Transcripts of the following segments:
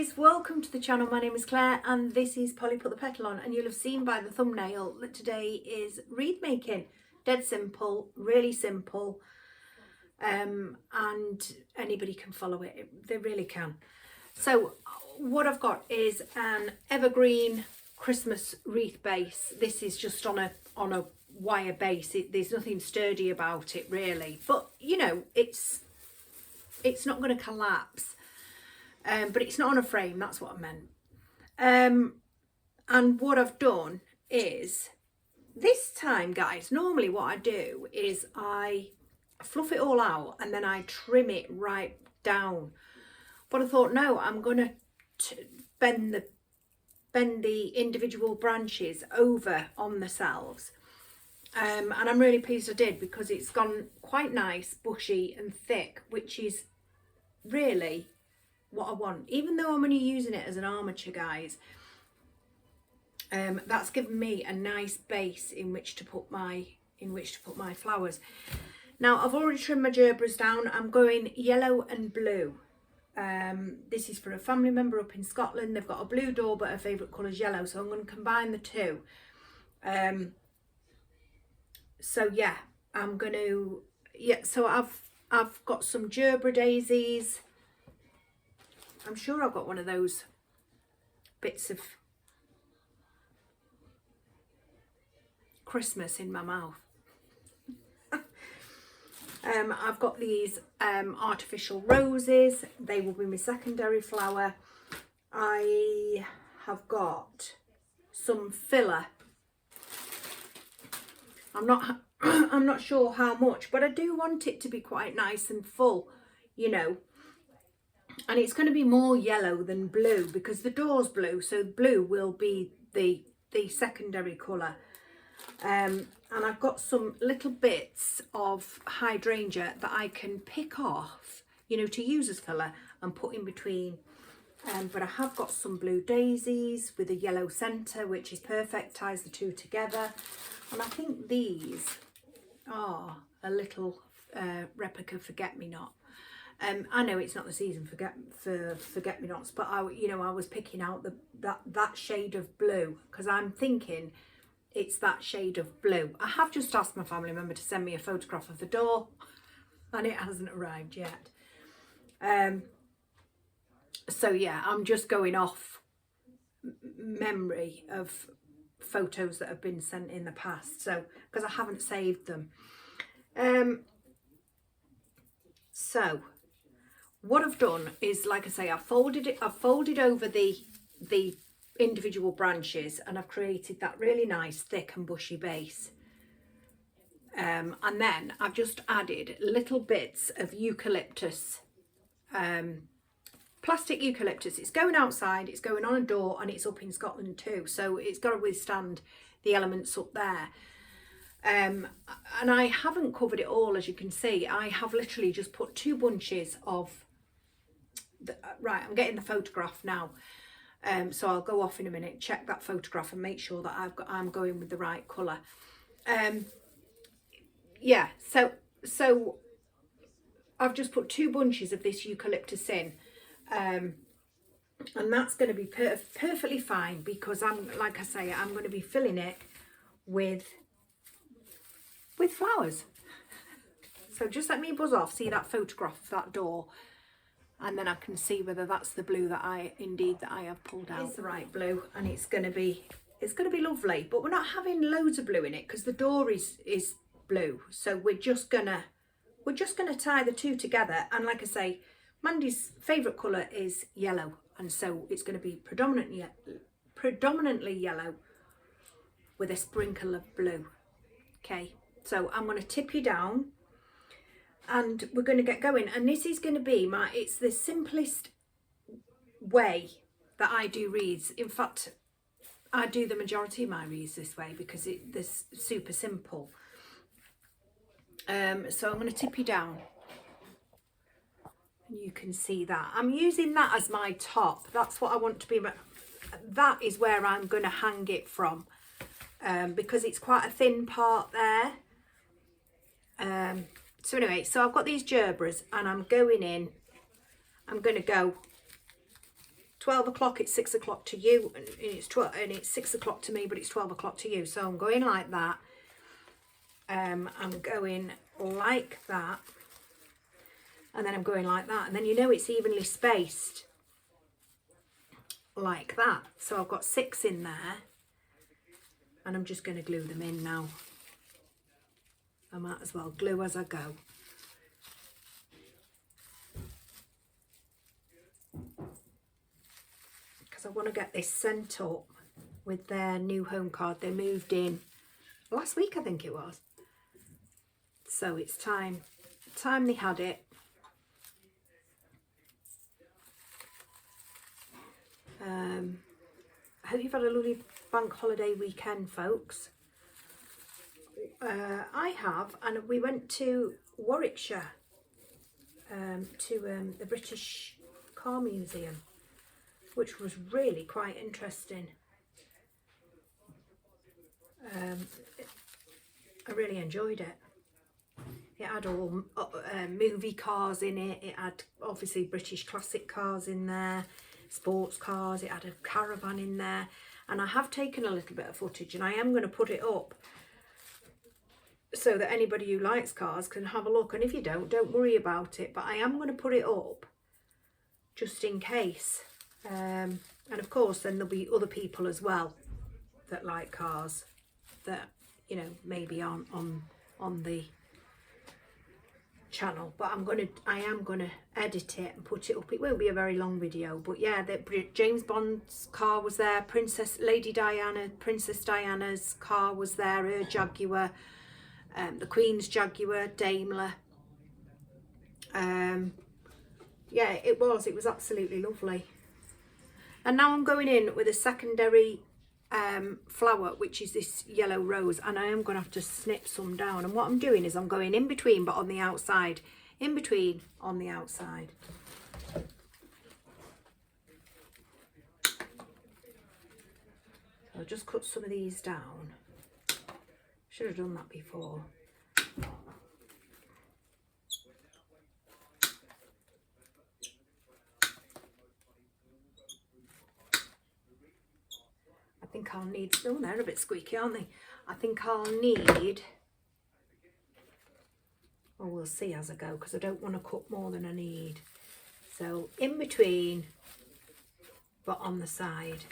guys, welcome to the channel. My name is Claire and this is Polly Put the Petal On, and you'll have seen by the thumbnail that today is wreath making. Dead simple, really simple, and anybody can follow it. They really can. So what I've got is an evergreen Christmas wreath base. This is just on a wire base. There's nothing sturdy about it really, but you know, it's not going to collapse. But it's not on a frame, that's what I meant. And what I've done is, this time guys, normally what I do is I fluff it all out and then I trim it right down. But I thought, no, I'm going to bend the individual branches over on themselves. And I'm really pleased I did, because it's gone quite nice, bushy and thick, which is really what I want. Even though I'm only using it as an armature, guys, that's given me a nice base in which to put my flowers. Now I've already trimmed my gerbers down. I'm going yellow and blue. This is for a family member up in Scotland. They've got a blue door but her favourite colour is yellow, so I'm going to combine the two. So yeah, I'm going to, so I've got some gerber daisies. I'm sure I've got one of those bits of Christmas in my mouth. I've got these artificial roses. They will be my secondary flower. I have got some filler. I'm not sure how much, but I do want it to be quite nice and full, you know. And it's going to be more yellow than blue because the door's blue, so blue will be the secondary colour. And I've got some little bits of hydrangea that I can pick off, you know, to use as filler and put in between. But I have got some blue daisies with a yellow centre, which is perfect, ties the two together. And I think these are a little replica forget-me-not. I know it's not the season for forget-me-nots, but I was picking out that shade of blue because I'm thinking it's that shade of blue. I have just asked my family member to send me a photograph of the door, and it hasn't arrived yet. So yeah, I'm just going off memory of photos that have been sent in the past, so because I haven't saved them. So what I've done is, like I say, I've folded over the individual branches, and I've created that really nice thick and bushy base. And then I've just added little bits of eucalyptus, plastic eucalyptus. It's going outside, it's going on a door, and it's up in Scotland too, so it's got to withstand the elements up there. And I haven't covered it all, as you can see. I have literally just put 2 bunches of right, I'm getting the photograph now, so I'll go off in a minute, check that photograph and make sure that I'm going with the right colour. Yeah, so I've just put 2 bunches of this eucalyptus in, and that's going to be perfectly fine, because like I say, I'm going to be filling it with flowers. So just let me buzz off, see that photograph of that door, and then I can see whether that's the blue that I have pulled out. It's the right blue, and it's going to be lovely. But we're not having loads of blue in it because the door is blue. So we're just gonna tie the two together. And like I say, Mandy's favourite colour is yellow, and so it's going to be predominantly yellow with a sprinkle of blue. Okay, so I'm going to tip you down, and we're going to get going. And this is going to be it's the simplest way that I do wreaths. In fact, I do the majority of my wreaths this way because they're super simple. So I'm going to tip you down, and you can see that I'm using that as my top. That's what I want to be. That is where I'm going to hang it from, because it's quite a thin part there. So anyway, so I've got these gerbers, and I'm going to go 12 o'clock, it's 6 o'clock to you, and it's 6 o'clock to me, but it's 12 o'clock to you. So I'm going like that. I'm going like that, and then I'm going like that, and then you know it's evenly spaced like that. So I've got 6 in there, and I'm just going to glue them in now. I might as well glue as I go. Because I want to get this sent up with their new home card. They moved in last week, I think it was. So it's time they had it. I hope you've had a lovely bank holiday weekend, folks. I have, and we went to Warwickshire, to the British Car Museum, which was really quite interesting. I really enjoyed it. It had all movie cars in it. It had obviously British classic cars in there, sports cars. It had a caravan in there, and I have taken a little bit of footage, and I am going to put it up so that anybody who likes cars can have a look. And if you don't worry about it, but I am going to put it up just in case. And of course then there'll be other people as well that like cars that, you know, maybe aren't on the channel, but I am gonna edit it and put it up. It won't be a very long video, but yeah, James Bond's car was there, Princess Diana's car was there, her Jaguar, the Queen's Jaguar, Daimler. Yeah, it was absolutely lovely. And now I'm going in with a secondary flower, which is this yellow rose, and I am going to have to snip some down. And what I'm doing is I'm going in between, but on the outside, in between on the outside. I'll just cut some of these down. Should have done that before. I think I'll need, oh, they're a bit squeaky, aren't they? I think I'll need, well, we'll see as I go, because I don't want to cut more than I need. So in between, but on the side.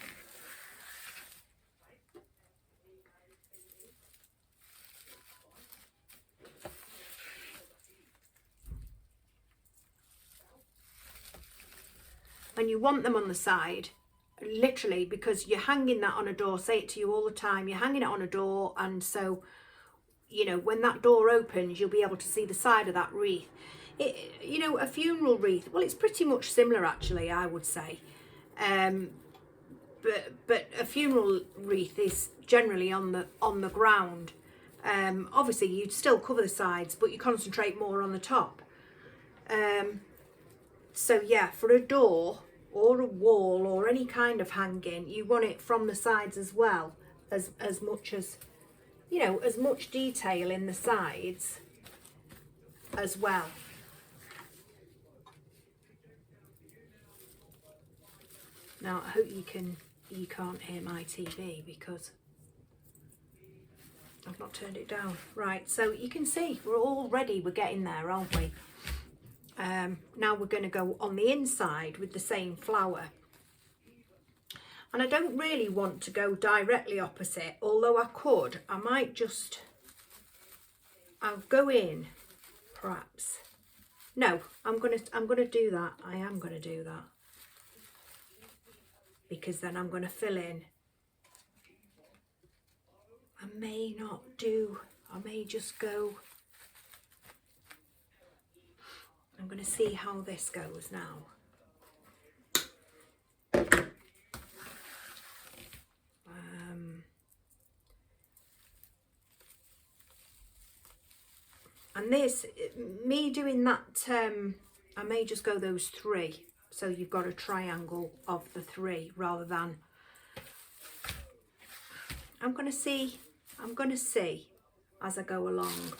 And you want them on the side, literally, because you're hanging that on a door. Say it to you all the time, you're hanging it on a door, and so, you know, when that door opens, you'll be able to see the side of that wreath. You know, a funeral wreath, well, it's pretty much similar, actually, I would say. But a funeral wreath is generally on the ground. Obviously, you'd still cover the sides, but you concentrate more on the top. So yeah, for a door or a wall or any kind of hanging, you want it from the sides as well, as much as, you know, as much detail in the sides as well. Now I hope you can't hear my TV because I've not turned it down. Right, so you can see we're getting there, aren't we? Now we're going to go on the inside with the same flower, and I don't really want to go directly opposite, although I could. I'll go in, perhaps. No, I'm gonna do that. I am gonna do that, because then I'm gonna fill in. I may just go. I'm going to see how this goes now. And this, me doing that, I may just go those 3. So you've got a triangle of the 3 rather than, I'm going to see as I go along.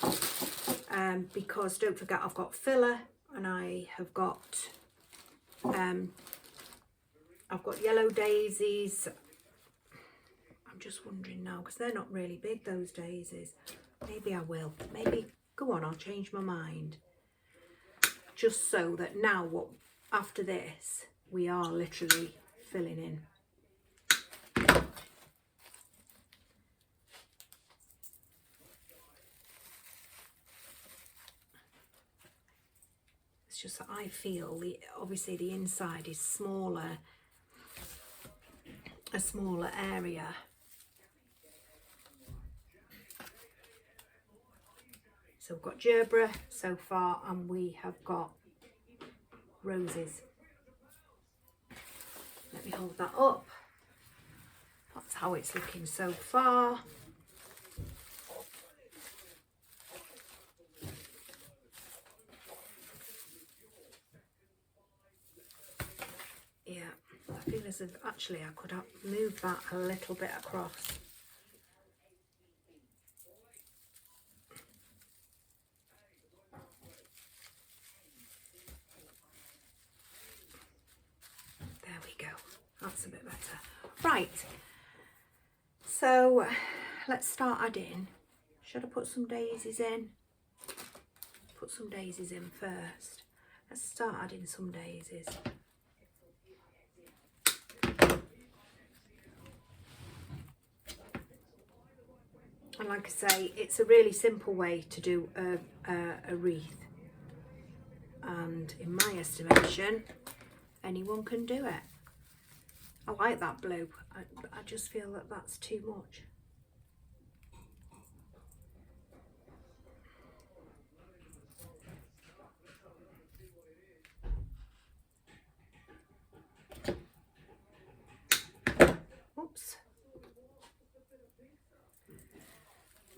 Because don't forget, I've got filler. And I have got I've got yellow daisies. I'm just wondering now, because they're not really big, those daisies. Maybe I will. Maybe, go on, I'll change my mind. Just so that now, what after this, we are literally filling in. It's just that I feel, obviously the inside is smaller, a smaller area. So we've got gerbera so far, and we have got roses. Let me hold that up. That's how it's looking so far. Yeah, I feel as if actually I could move that a little bit across. There we go. That's a bit better. Right. So let's start adding. Should I put some daisies in? Put some daisies in first. Let's start adding some daisies. And like I say, it's a really simple way to do a wreath. And in my estimation, anyone can do it. I like that blue. I just feel that that's too much. Oops.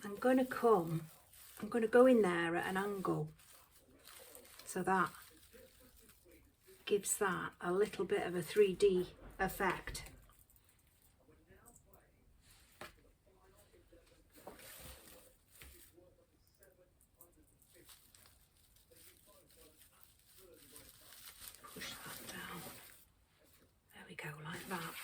I'm going to go in there at an angle, so that gives that a little bit of a 3D effect. Push that down. There we go, like that.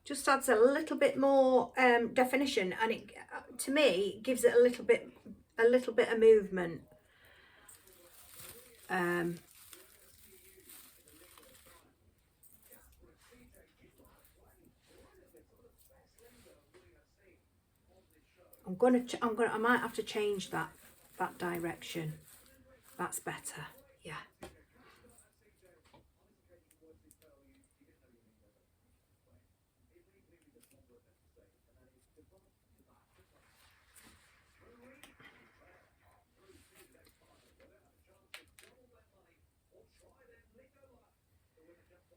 Just adds a little bit more definition, and it, to me, gives it a little bit of movement. I'm I might have to change that direction. That's better. Yeah.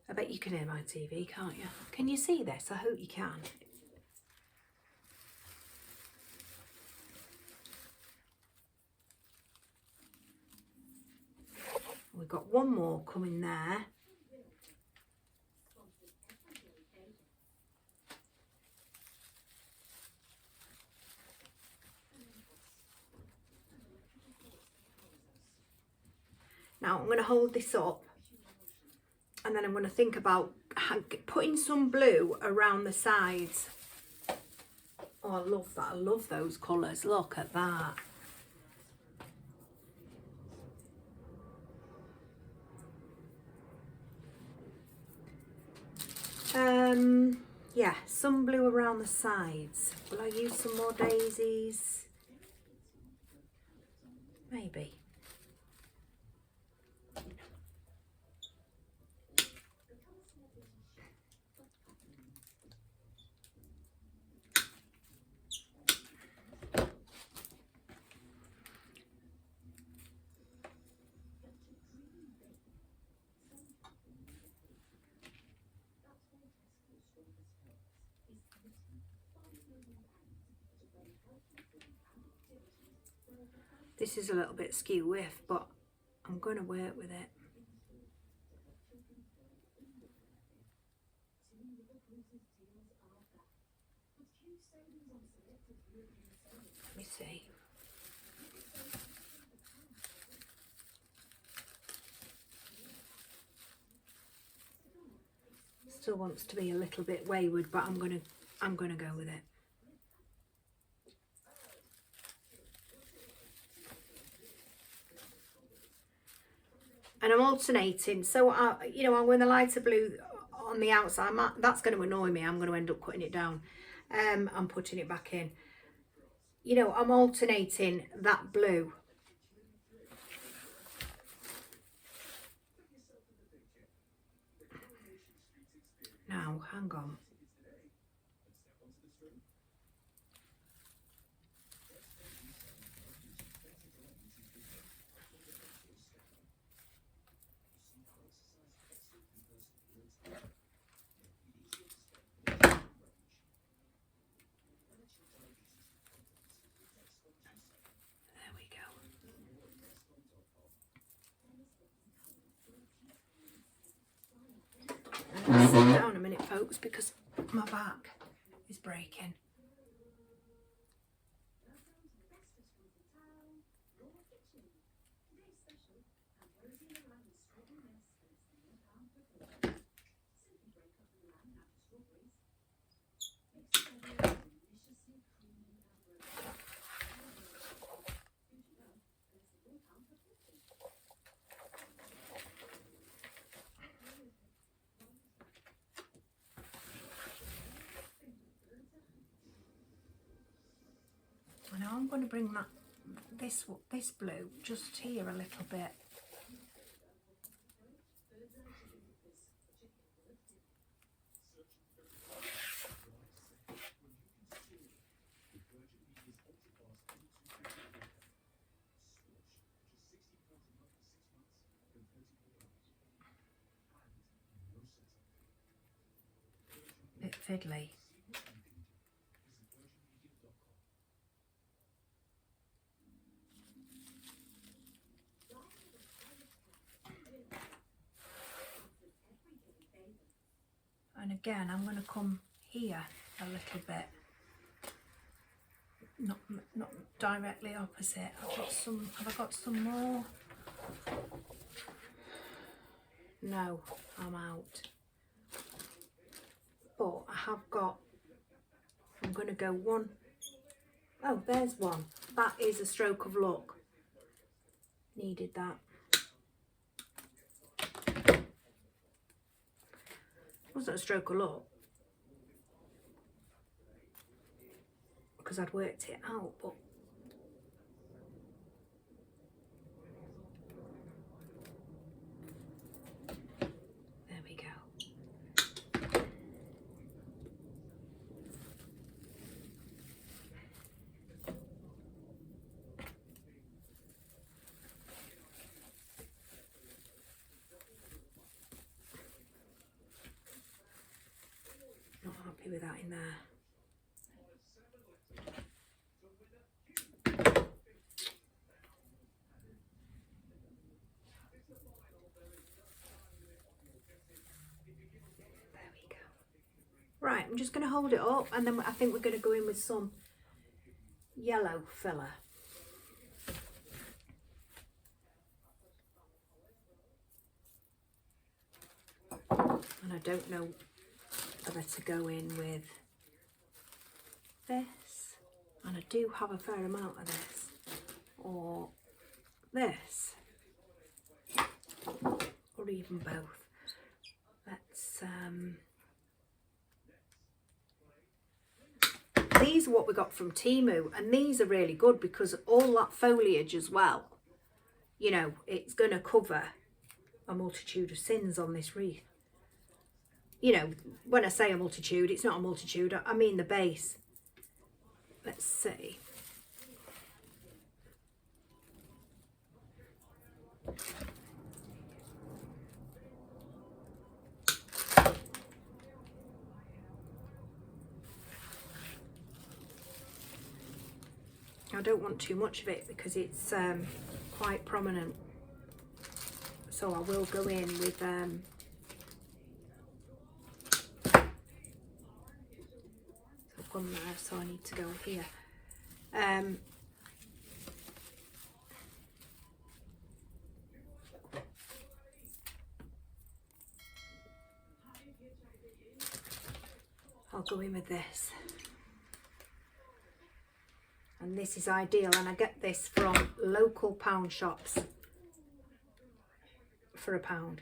I bet you can hear my TV, can't you? Can you see this? I hope you can. We've got one more coming there. Now I'm going to hold this up, and then I'm going to think about putting some blue around the sides. Oh, I love that. I love those colours. Look at that. Yeah, some blue around the sides. Will I use some more daisies? Maybe. This is a little bit skew width, but I'm going to work with it. Let me see. Still wants to be a little bit wayward, but I'm gonna go with it. And I'm alternating, so you know, I'm with the lighter blue on the outside. That's going to annoy me. I'm going to end up cutting it down. I'm putting it back in. You know, I'm alternating that blue. Now, hang on. Sit down a minute, folks, because my back is breaking. Now I'm going to bring that this blue just here a little bit. Bit fiddly. And again, I'm going to come here a little bit, not directly opposite. Have I got some more? No, I'm out. But I have got, I'm going to go one. Oh, there's one. That is a stroke of luck. Needed that. Wasn't a stroke of luck because I'd worked it out, but there we go. Not happy with that in there. Right, I'm just going to hold it up and then I think we're going to go in with some yellow filler. And I don't know whether to go in with this, and I do have a fair amount of this, or this, or even both. Let's these are what we got from Temu, and these are really good because all that foliage as well, you know, it's going to cover a multitude of sins on this wreath. You know, when I say a multitude, it's not a multitude, I mean the base. Let's see. I don't want too much of it because it's quite prominent. So I will go in with I've gone there, so I need to go here. I'll go in with this. And this is ideal, and I get this from local pound shops for £1.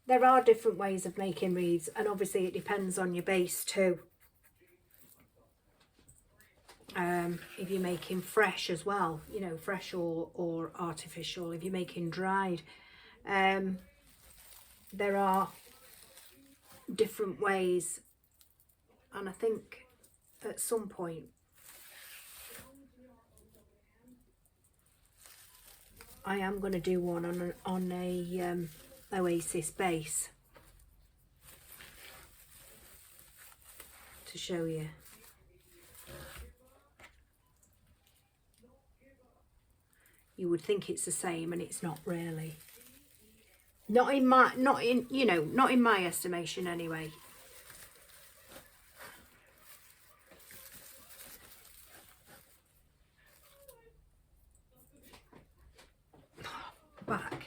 There are different ways of making wreaths, and obviously it depends on your base too. If you're making fresh as well, you know, fresh or artificial, if you're making dried, there are different ways, and I think at some point I am going to do one on a Oasis base to show you. You would think it's the same, and it's not really. Not in my estimation anyway. Back.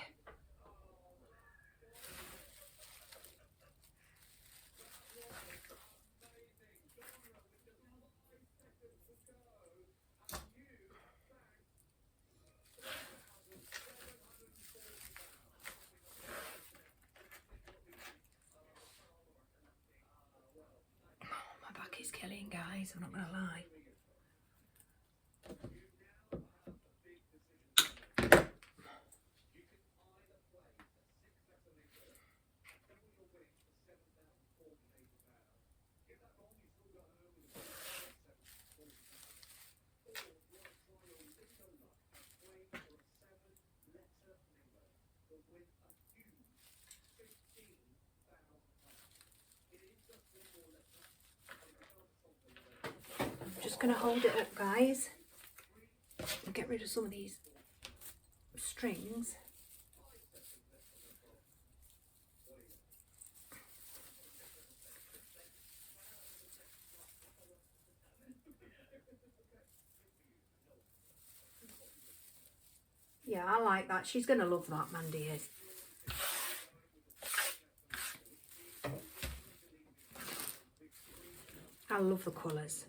My back is killing, guys, I'm not gonna lie. I'm just going to hold it up, guys, and get rid of some of these strings. Yeah, I like that. She's going to love that, Mandy is. I love the colours.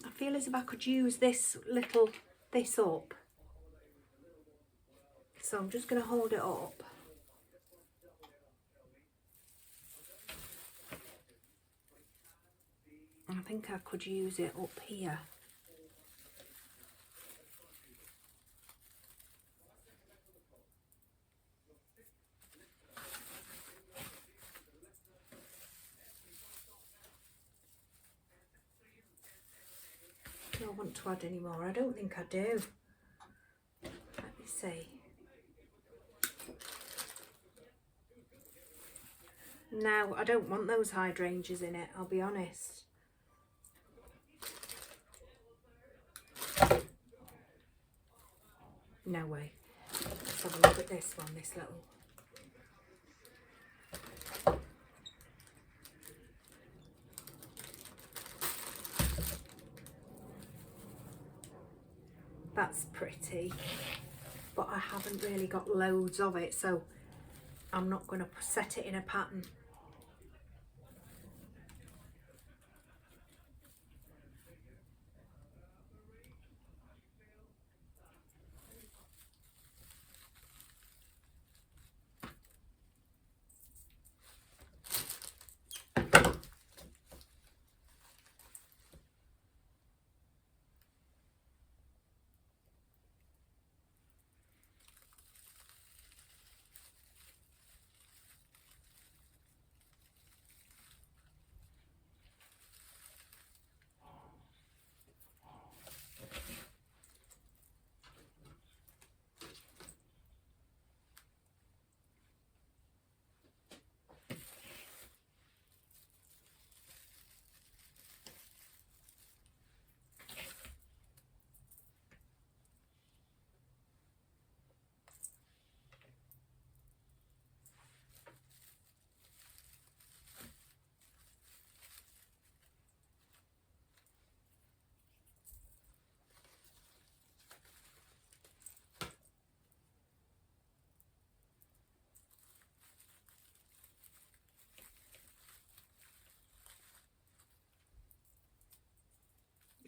I feel as if I could use this up. So I'm just going to hold it up. I think I could use it up here. Do I want to add any more? I don't think I do. Let me see. No, I don't want those hydrangeas in it, I'll be honest. No way. Let's have a look at this one, this little. That's pretty, but I haven't really got loads of it, so I'm not going to set it in a pattern.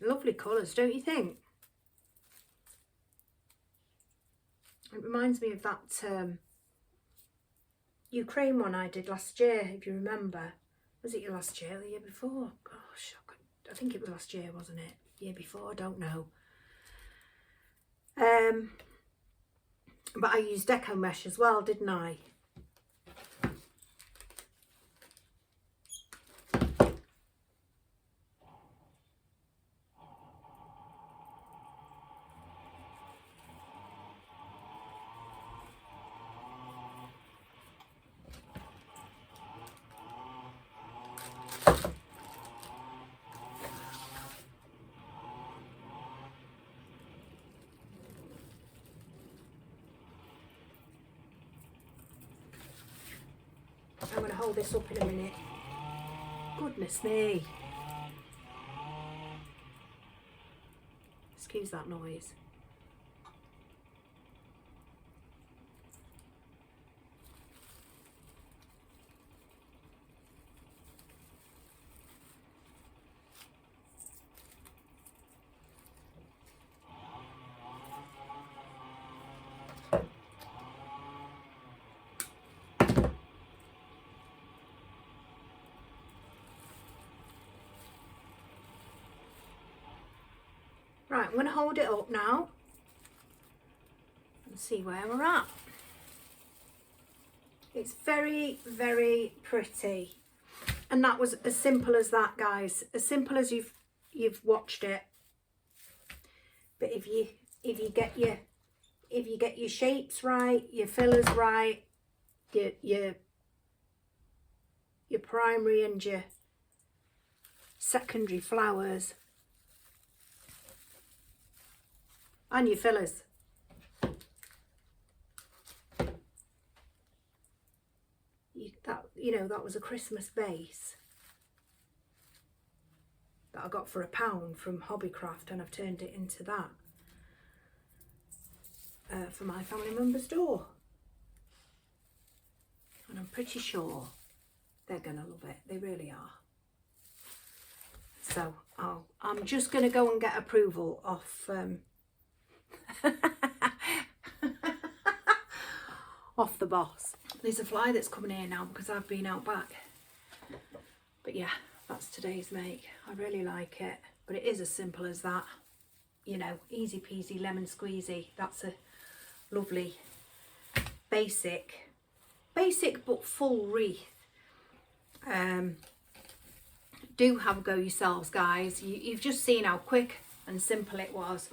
Lovely colours, don't you think? It reminds me of that Ukraine one I did last year, if you remember. Was it your last year or the year before? Gosh, I think it was last year, wasn't it? Year before, I don't know. But I used deco mesh as well, didn't I? I'm going to hold this up in a minute. Goodness me. Excuse that noise. Right, I'm going to hold it up now and see where we're at. It's very, very pretty. And that was as simple as that, guys. As simple as you've watched it. But if you get your shapes right, your fillers right, your primary and your secondary flowers, and your fillers, that was a Christmas vase that I got for £1 from Hobbycraft, and I've turned it into that for my family member's door, and I'm pretty sure they're gonna love it. They really are. So I'm just gonna go and get approval off off the boss. There's a fly that's coming here now because I've been out back. But yeah, that's today's make. I really like it, but it is as simple as that. You know, easy peasy lemon squeezy. That's a lovely basic but full wreath. Do have a go yourselves, guys. You've just seen how quick and simple it was.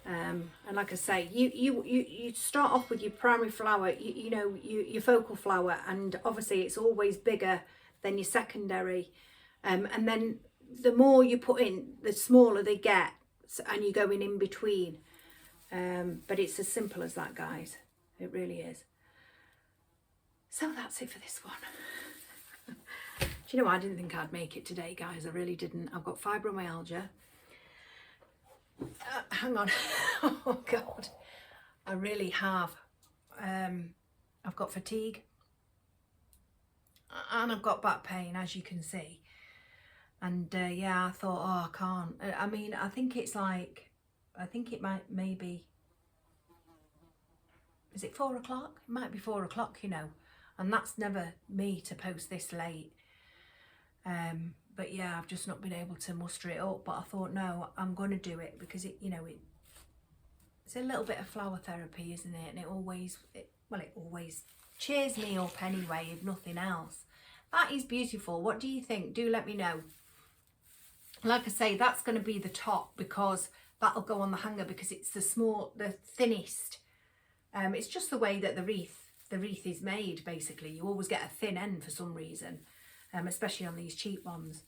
And like I say, you start off with your primary flower, your focal flower, and obviously it's always bigger than your secondary, and then the more you put in, the smaller they get, and you're going in between. But it's as simple as that, guys. It really is. So that's it for this one. Do you know, I didn't think I'd make it today, guys. I really didn't. I've got fibromyalgia. Hang on. Oh God, I really have. I've got fatigue and I've got back pain, as you can see. And yeah, I thought, oh, I can't. I mean, I think it's like, I think it maybe, is it 4 o'clock? It might be 4 o'clock, you know, and that's never me to post this late. But yeah, I've just not been able to muster it up, but I thought, no, I'm going to do it because it's a little bit of flower therapy, isn't it? And it always cheers me up anyway, if nothing else. That is beautiful. What do you think? Do let me know. Like I say, that's going to be the top because that'll go on the hanger because it's the thinnest. It's just the way that the wreath is made, basically. You always get a thin end for some reason. Especially on these cheap ones.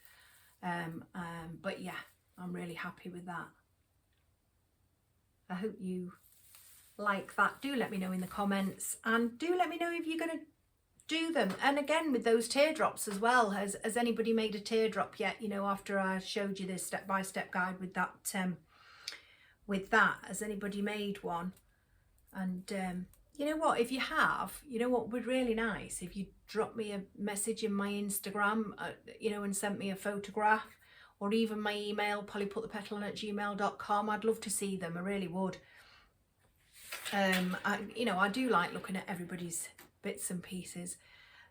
But yeah, I'm really happy with that. I hope you like that. Do let me know in the comments, and do let me know if you're going to do them. And again, with those teardrops as well, has anybody made a teardrop yet? You know, after I showed you this step-by-step guide with that, has anybody made one? And you know what, if you have, you know what would be really nice? If you drop me a message in my Instagram, and sent me a photograph, or even my email, pollyputthepetal@gmail.com. I'd love to see them, I really would. I do like looking at everybody's bits and pieces.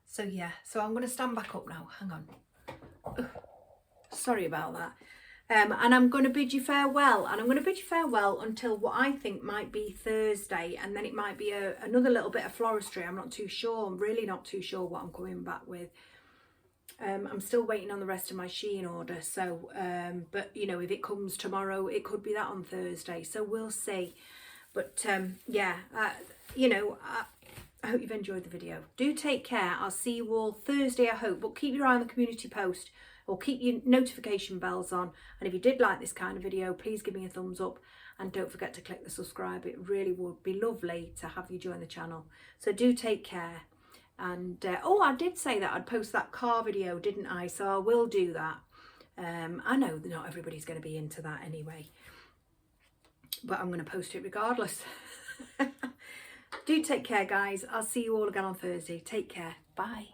So yeah, so I'm going to stand back up now. Hang on. Ugh. Sorry about that. And I'm going to bid you farewell, and I'm going to bid you farewell until what I think might be Thursday, and then it might be another little bit of floristry. I'm not too sure. I'm really not too sure what I'm coming back with. I'm still waiting on the rest of my Shein order, so but you know, if it comes tomorrow, it could be that on Thursday, so we'll see. But yeah, you know, I hope you've enjoyed the video. Do take care. I'll see you all Thursday, I hope, but keep your eye on the community post, or keep your notification bells on. And if you did like this kind of video, please give me a thumbs up, and don't forget to click the subscribe. It really would be lovely to have you join the channel. So do take care. And oh, I did say that I'd post that car video, didn't I? So I will do that. I know that not everybody's going to be into that anyway, but I'm going to post it regardless. Do take care, guys. I'll see you all again on Thursday. Take care. Bye.